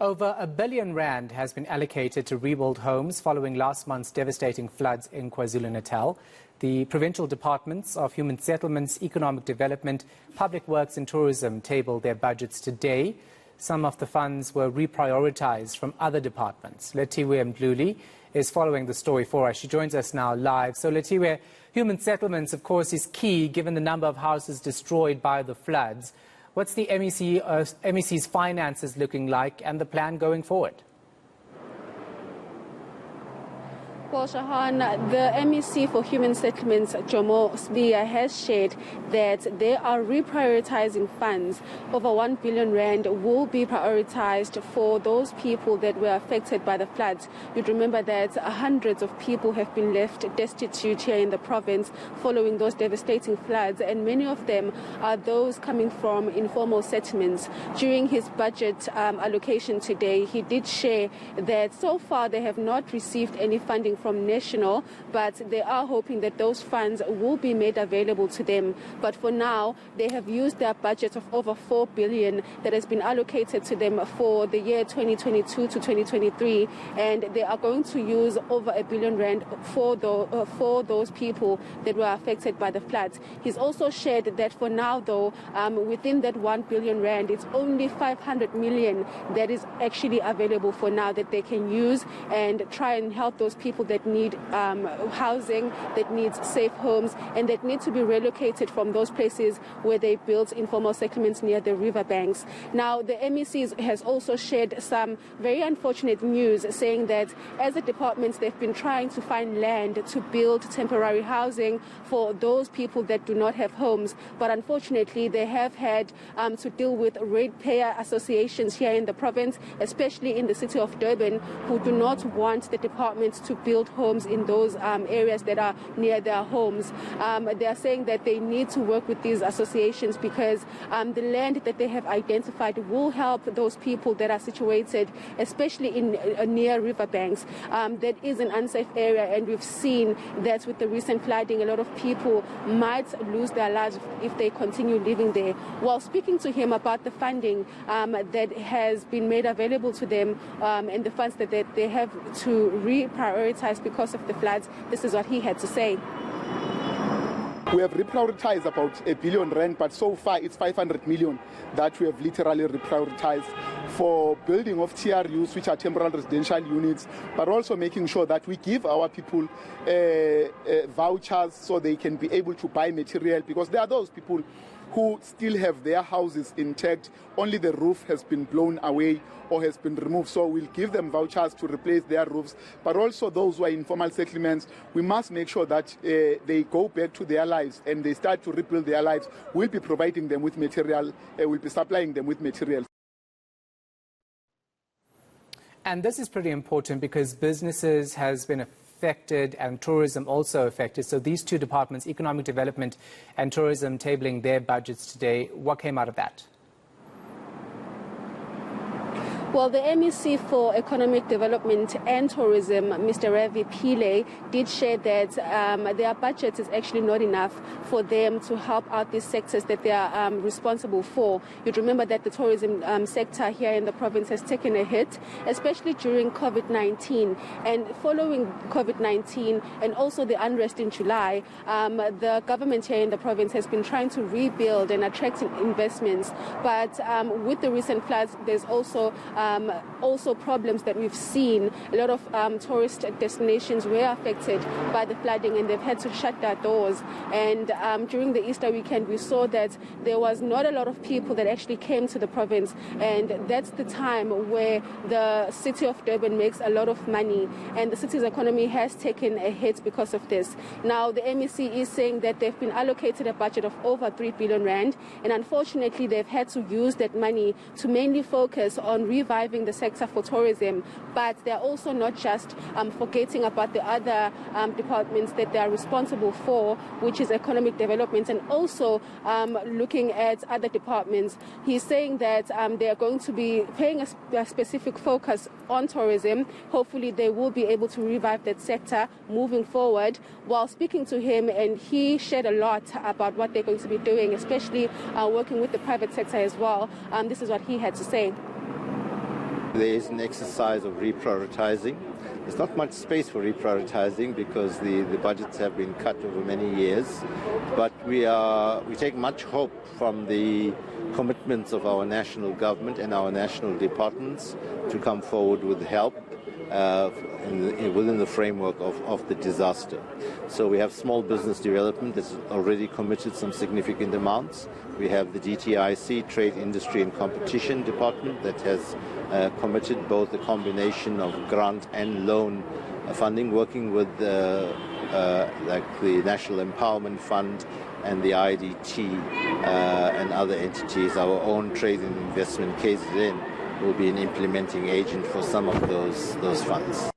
Over R1 billion has been allocated to rebuild homes following last month's devastating floods in KwaZulu-Natal. The provincial departments of Human Settlements, Economic Development, Public Works and Tourism tabled their budgets today. Some of the funds were reprioritized from other departments. Lethiwe Mdluli is following the story for us. She joins us now live. So Lethiwe, Human Settlements, of course, is key given the number of houses destroyed by the floods. What's the MEC's finances looking like and the plan going forward? Well, Shahan, the MEC for Human Settlements, Jomo Sbiya, has shared that they are reprioritizing funds. Over R1 billion will be prioritized for those people that were affected by the floods. You'd remember that hundreds of people have been left destitute here in the province following those devastating floods, and many of them are those coming from informal settlements. During his budget allocation today, he did share that so far they have not received any funding from national, but they are hoping that those funds will be made available to them. But for now, they have used their budget of over R4 billion that has been allocated to them for the year 2022 to 2023, and they are going to use over R1 billion for those people that were affected by the floods. He's also shared that for now, though, within that R1 billion, it's only 500 million that is actually available for now that they can use and try and help those people that need housing, that needs safe homes, and that need to be relocated from those places where they built informal settlements near the riverbanks. Now, the MEC has also shared some very unfortunate news, saying that as a department, they've been trying to find land to build temporary housing for those people that do not have homes. But unfortunately, they have had to deal with ratepayer associations here in the province, especially in the city of Durban, who do not want the department to build homes in those areas that are near their homes. They are saying that they need to work with these associations because the land that they have identified will help those people that are situated, especially in near riverbanks. That is an unsafe area, and we've seen that with the recent flooding, a lot of people might lose their lives if they continue living there. While speaking to him about the funding that has been made available to them and the funds that they have to reprioritize because of the floods, this is what he had to say. We have reprioritized about R1 billion, but so far it's 500 million that we have literally reprioritized for building of TRUs, which are temporary residential units, but also making sure that we give our people vouchers so they can be able to buy material, because there are those people who still have their houses intact, only the roof has been blown away or has been removed. So we'll give them vouchers to replace their roofs. But also those who are in informal settlements, we must make sure that they go back to their lives and they start to rebuild their lives. We'll be providing them with material, we'll be supplying them with materials. And this is pretty important because businesses has been affected and tourism also affected. So these two departments, Economic Development and Tourism, tabling their budgets today. What came out of that? Well, the MEC for Economic Development and Tourism, Mr. Ravi Pillay, did share that their budget is actually not enough for them to help out these sectors that they are responsible for. You'd remember that the tourism sector here in the province has taken a hit, especially during COVID-19. And following COVID-19 and also the unrest in July, the government here in the province has been trying to rebuild and attract investments. But with the recent floods, there's also problems that we've seen. A lot of tourist destinations were affected by the flooding and they've had to shut their doors. And during the Easter weekend, we saw that there was not a lot of people that actually came to the province. And that's the time where the city of Durban makes a lot of money. And the city's economy has taken a hit because of this. Now, the MEC is saying that they've been allocated a budget of over R3 billion. And unfortunately, they've had to use that money to mainly focus on reviving the sector for tourism, but they're also not just forgetting about the other departments that they are responsible for, which is economic development, and also looking at other departments. He's saying that they are going to be paying a specific focus on tourism. Hopefully they will be able to revive that sector moving forward. While speaking to him, and he shared a lot about what they're going to be doing, especially working with the private sector as well. This is what he had to say. There is an exercise of reprioritizing. There's not much space for reprioritizing because the budgets have been cut over many years, but we take much hope from the commitments of our national government and our national departments to come forward with help within the framework of the disaster. So we have small business development that's already committed some significant amounts. We have the DTIC, Trade, Industry and Competition Department, that has committed both a combination of grant and loan funding, working with like the National Empowerment Fund and the IDT and other entities. Our own Trade and Investment KZN will be an implementing agent for some of those funds.